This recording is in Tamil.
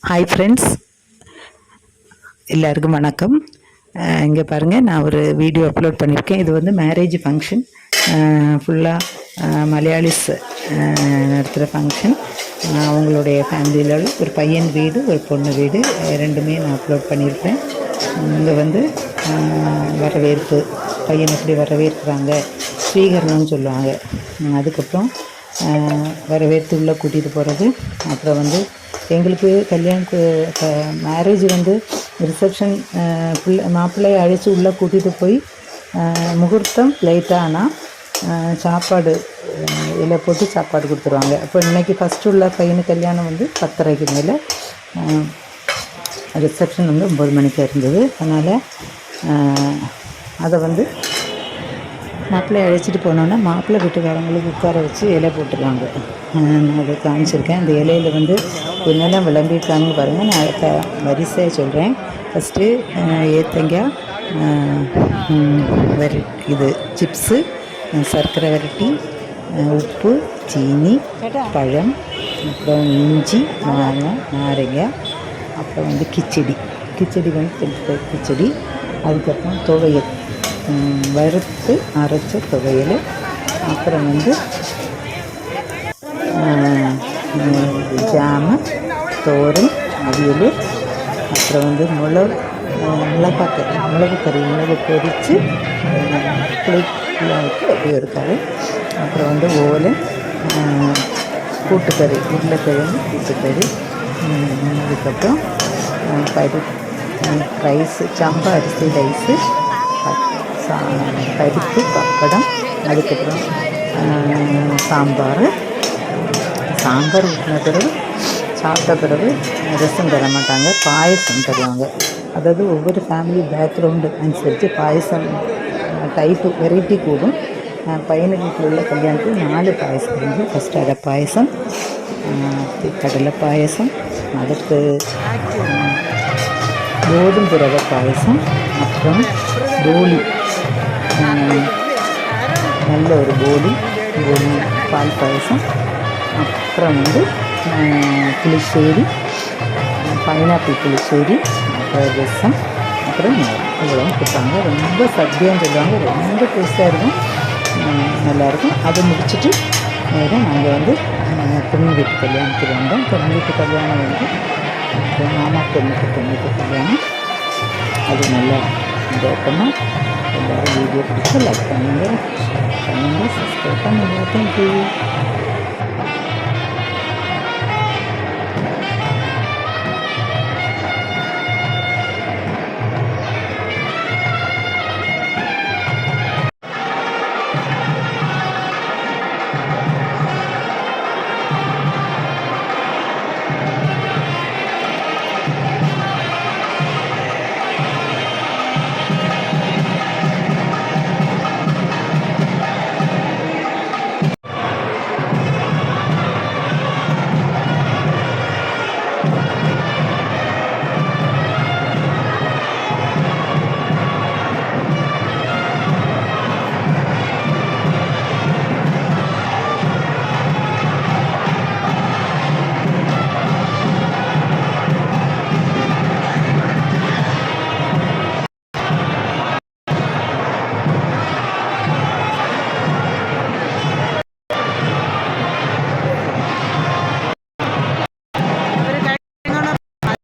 ஹாய் ஃப்ரெண்ட்ஸ், எல்லாருக்கும் வணக்கம். இங்கே பாருங்கள், நான் ஒரு வீடியோ அப்லோட் பண்ணியிருக்கேன். இது வந்து மேரேஜ் ஃபங்க்ஷன், ஃபுல்லாக மலையாளிஸ் நடத்துகிற ஃபங்க்ஷன். அவங்களுடைய ஃபேமிலியில் ஒரு பையன் வீடு, ஒரு பொண்ணு வீடு, ரெண்டுமே நான் அப்லோட் பண்ணியிருக்கேன். இங்கே வந்து வரவேற்பு, பையனை எப்படி வரவேற்கிறாங்க, ஸ்வீகரணம்னு சொல்லுவாங்க. அதுக்கப்புறம் வரவேற்று உள்ளே கூட்டிகிட்டு போகிறது. அப்புறம் வந்து எங்களுக்கு கல்யாணத்துக்கு மேரேஜ் வந்து ரிசப்ஷன், மாப்பிள்ளையை அழைச்சி உள்ளே கூட்டிகிட்டு போய் முகூர்த்தம் லேட்டாக ஆனால் சாப்பாடு இலை போட்டு சாப்பாடு கொடுத்துருவாங்க. அப்போ இன்றைக்கி ஃபஸ்ட்டு உள்ள பையனு கல்யாணம் வந்து 10:30க்கு மேலே, ரிசப்ஷன் வந்து 9 மணிக்கு இருந்தது. அதனால் அதை வந்து மாப்பிள்ளையை அழைச்சிட்டு போனோன்னா மாப்பிள்ளை வீட்டுக்காரங்களுக்கு உட்கார வச்சு இலை போட்டுருவாங்க. நான் அதை காமிச்சிருக்கேன். அந்த இலையில் வந்து என்னெல்லாம் விளம்பியிருக்காங்கன்னு பாருங்கள். நான் அடுத்த வரிசையாக சொல்கிறேன். ஃபஸ்ட்டு ஏத்தங்காய், இது சிப்ஸு, சர்க்கரை வரட்டி, உப்பு, சீனி, பழம், அப்புறம் இஞ்சி, மாங்காய், நாரங்காய், அப்புறம் வந்து கிச்சடி வந்து கிச்சடி. அதுக்கப்புறம் துவையல், வறுத்து அரைச்ச துவையல். அப்புறம் வந்து ஜாமு, தோரன், அவியல். அப்புறம் வந்து மிளகு பொரித்து புளிலாம் வச்சு அப்படி ஒரு கறி. அப்புறம் வந்து ஓலை, கூட்டுக்கறி, உருளைக்கிழங்கு கூட்டுக்கறி. அதுக்கப்புறம் ரைஸு, சம்பா அரிசி ரைஸு, பருப்பு, பப்படம். அதுக்கப்புறம் சாம்பார் ஊற்றின பிறகு, சாப்பிட்ட பிறகு ரசம் தர மாட்டாங்க, பாயசம் தருவாங்க. அதாவது ஒவ்வொரு ஃபேமிலி பேக்ரவுண்டு அனுசரித்து பாயசம் டைப்பு வெரைட்டி கூடும். பையனு வீட்டில் உள்ள கல்யாணத்துக்கு 4 பாயசம் இருந்து, ஃபஸ்ட்டு அடை பாயசம், கடலை பாயசம், அடுத்து கோதுமை ரவை பாயசம், அப்புறம் போலி, நல்ல ஒரு போலி பால் பாயசம். அப்புறம் வந்து புளிச்சேரி, பைனாப்பிள் புளிச்சேரி, அப்புறம் ரசம், அப்புறம் இவ்வளோ கொடுப்பாங்க. ரொம்ப சத்தியான்னு சொல்லுவாங்க, ரொம்ப டேஸ்ட்டாக இருக்கும், நல்லாயிருக்கும். அதை முடிச்சுட்டு நேரம் நாங்கள் வந்து பொண்ணு வீட்டு கல்யாணத்துக்கு வந்தோம். பொண்ணு வீட்டு கல்யாணம் வந்து மாமா பொண்ணுக்கு கல்யாணம். அது நல்லா என்ஜாய் பண்ணோம். எல்லோரும் வீடியோ பிடிச்சி லைக் பண்ணுங்கள், சப்ஸ்கிரைப் பண்ணுங்கள். தேங்க்யூ.